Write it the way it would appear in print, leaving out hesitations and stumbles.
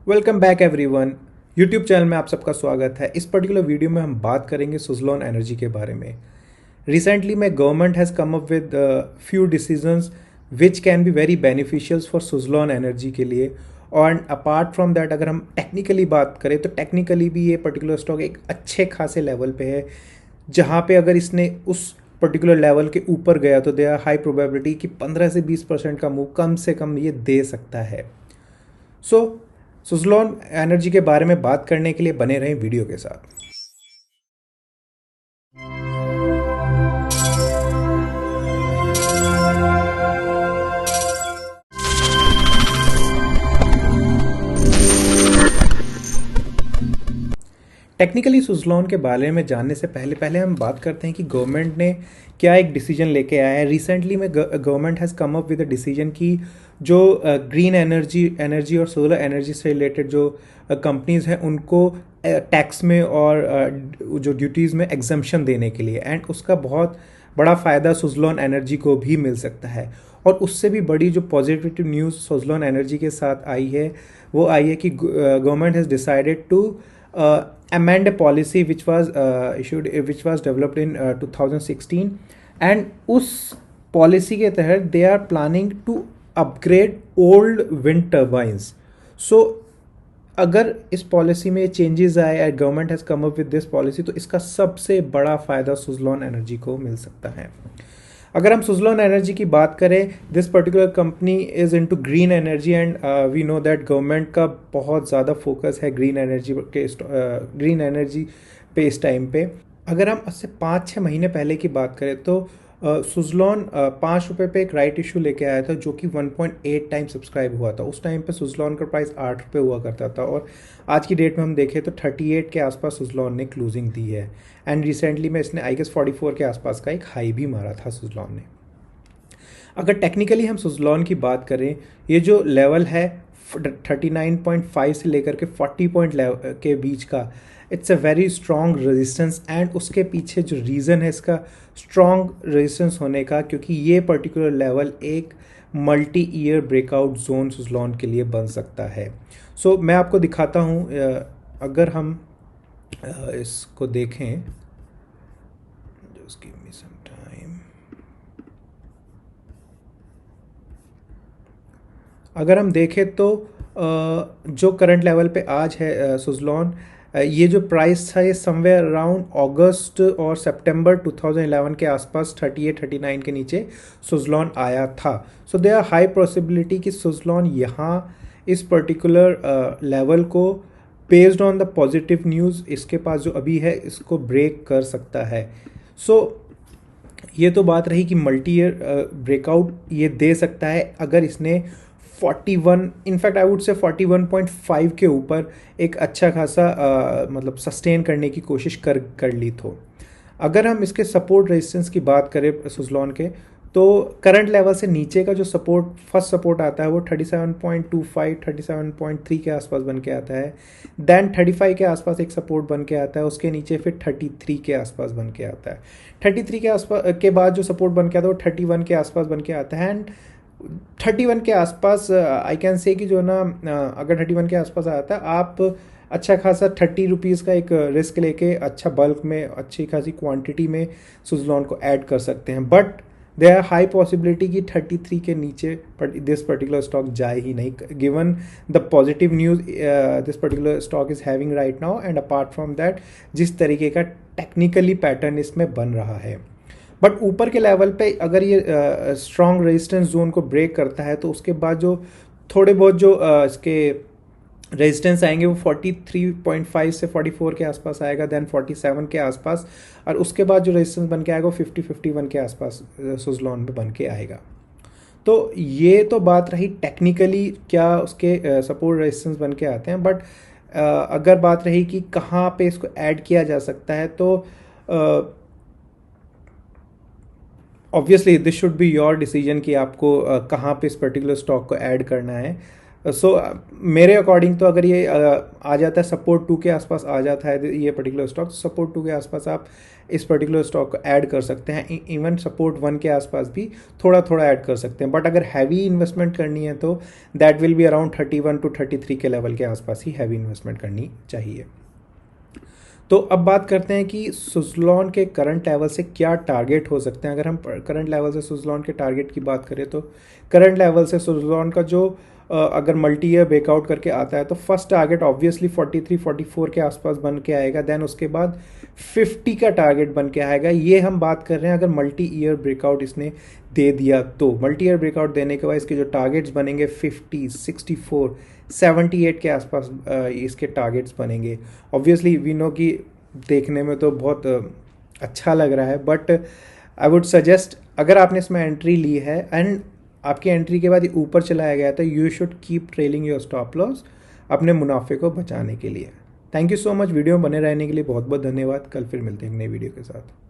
Welcome back everyone. YouTube channel में आप सबका स्वागत है। इस पर्टिकुलर वीडियो में हम बात करेंगे सुजलॉन एनर्जी के बारे में। रिसेंटली में government has come up with few decisions which can be very beneficial for Suzlon energy के लिए। और अपार्ट फ्रॉम दैट अगर हम टेक्निकली बात करें तो टेक्निकली भी ये पर्टिकुलर स्टॉक एक अच्छे खासे लेवल पे है, जहाँ पे अगर इसने उस पर्टिकुलर लेवल के ऊपर गया तो दे आर हाई प्रोबेबिलिटी कि 15 से 20% का मूव कम से कम ये दे सकता है। सो सुजलॉन एनर्जी के बारे में बात करने के लिए बने रहें वीडियो के साथ। टेक्निकली सुजलॉन के बारे में जानने से पहले पहले हम बात करते हैं कि गवर्नमेंट ने क्या एक डिसीजन लेके आया है। रिसेंटली में government has come up with a decision की जो ग्रीन एनर्जी और सोलर एनर्जी से रिलेटेड जो कंपनीज हैं उनको टैक्स में और जो ड्यूटीज़ में एग्जम्पशन देने के लिए, एंड उसका बहुत बड़ा फ़ायदा सुजलॉन एनर्जी को भी मिल सकता है। और उससे भी बड़ी जो पॉजिटिव न्यूज़ सुजलॉन एनर्जी के साथ आई है वो आई है कि government has decided to amend a policy which was developed in 2016, and उस पॉलिसी के तहत they are planning to upgrade old wind turbines. So अगर इस पॉलिसी में चेंजेस आए and government has come up with this policy तो इसका सबसे बड़ा फ़ायदा सुजलॉन एनर्जी को मिल सकता है। अगर हम सुजलॉन एनर्जी की बात करें, this particular company is into green energy and we know that government का बहुत ज़्यादा फोकस है ग्रीन एनर्जी पे इस टाइम पे। अगर हम इससे 5-6 महीने पहले की बात करें तो सुजलॉन 5 रुपये पे एक राइट इशू लेके आया था जो कि 1.8 टाइम सब्सक्राइब हुआ था। उस टाइम पे सुजलॉन का प्राइस 8 रुपये हुआ करता था और आज की डेट में हम देखें तो 38 के आसपास सुजलॉन ने क्लोजिंग दी है। एंड रिसेंटली में इसने आई गेस 44 के आसपास का एक हाई भी मारा था सुजलॉन ने। अगर टेक्निकली हम सुजलॉन की बात करें, ये जो लेवल है 39.5 से लेकर के 40 पॉइंट के बीच का, it's a very strong resistance. And उसके पीछे जो रीज़न है इसका स्ट्रॉन्ग रेजिस्टेंस होने का, क्योंकि ये पर्टिकुलर लेवल एक multi year breakout zone Suzlon के लिए बन सकता है। सो मैं आपको दिखाता हूँ। अगर हम इसको देखें, just give me some time. अगर हम देखें तो जो करंट लेवल पे आज है सुजलॉन, ये जो प्राइस था ये समवेयर अराउंड अगस्त और सितंबर 2011 के आसपास 38-39 के नीचे सुजलॉन आया था। So there are high possibility कि सुजलॉन यहाँ इस पर्टिकुलर लेवल को based on the positive news इसके पास जो अभी है इसको ब्रेक कर सकता है। सो ये तो बात रही कि मल्टी ईयर ब्रेकआउट ये दे सकता है अगर इसने 41, इनफैक्ट आई वुड से 41.5 के ऊपर एक अच्छा खासा मतलब सस्टेन करने की कोशिश कर ली तो। अगर हम इसके सपोर्ट रेजिस्टेंस की बात करें सुजलॉन के, तो करंट लेवल से नीचे का जो फर्स्ट सपोर्ट आता है वो 37.25 37.3 के आसपास बन के आता है। देन 35 के आसपास एक सपोर्ट बन के आता है, उसके नीचे फिर 33 के आसपास बन के आता है। 33 के आसपास के बाद जो सपोर्ट बन के आता है वो 31 के आसपास बन के आता है। एंड 31 के आसपास आई कैन से कि जो ना अगर 31 के आसपास आता है आप अच्छा खासा 30 रुपीज़ का एक रिस्क लेके अच्छा बल्क में अच्छी खासी क्वांटिटी में सुजलॉन को ऐड कर सकते हैं। But there are high possibility कि 33 के नीचे दिस पर्टिकुलर स्टॉक जाए ही नहीं, given the positive news this particular stock is having right now. And apart from that जिस तरीके का टेक्निकली पैटर्न इसमें बन रहा है, बट ऊपर के लेवल पे अगर ये स्ट्रॉन्ग रेजिस्टेंस जोन को ब्रेक करता है तो उसके बाद जो थोड़े बहुत जो इसके रेजिस्टेंस आएंगे वो 43.5 से 44 के आसपास आएगा, देन 47 के आसपास, और उसके बाद जो रेजिस्टेंस बन के आएगा वो 50-51 के आसपास सुजलॉन पे बन के आएगा। तो ये तो बात रही टेक्निकली क्या उसके सपोर्ट रेजिस्टेंस बन के आते हैं। बट अगर बात रही कि कहाँ पे इसको ऐड किया जा सकता है तो obviously this should be your decision कि आपको कहाँ पे इस पर्टिकुलर स्टॉक को ऐड करना है। सो मेरे अकॉर्डिंग तो अगर ये आ जाता है सपोर्ट 2 के आसपास आ जाता है ये पर्टिकुलर स्टॉक, सपोर्ट 2 के आसपास आप इस पर्टिकुलर स्टॉक को ऐड कर सकते हैं। इवन सपोर्ट 1 के आसपास भी थोड़ा थोड़ा ऐड कर सकते हैं, बट अगर हैवी इन्वेस्टमेंट करनी है तो that will be around 31 to 33 के लेवल के आसपास ही हैवी इन्वेस्टमेंट करनी चाहिए। तो अब बात करते हैं कि सुज़लॉन के करंट लेवल से क्या टारगेट हो सकते हैं। अगर हम करंट लेवल से सुज़लॉन के टारगेट की बात करें तो करंट लेवल से सुज़लॉन का जो अगर मल्टी ईयर ब्रेकआउट करके आता है तो फर्स्ट टारगेट ऑब्वियसली 43-44 के आसपास बन के आएगा। देन उसके बाद 50 का टारगेट बन के आएगा। ये हम बात कर रहे हैं अगर मल्टी ईयर ब्रेकआउट इसने दे दिया तो। मल्टी ईयर ब्रेकआउट देने के बाद इसके जो टारगेट्स बनेंगे 50, 64, 78 के आसपास इसके टारगेट्स बनेंगे। ऑब्वियसली वी नो कि देखने में तो बहुत अच्छा लग रहा है, बट आई वुड सजेस्ट अगर आपने इसमें एंट्री ली है एंड आपकी एंट्री के बाद ये ऊपर चलाया गया था, you should keep trailing your stop loss अपने मुनाफे को बचाने के लिए। Thank you so much video में बने रहने के लिए बहुत बहुत धन्यवाद। कल फिर मिलते हैं एक नई वीडियो के साथ।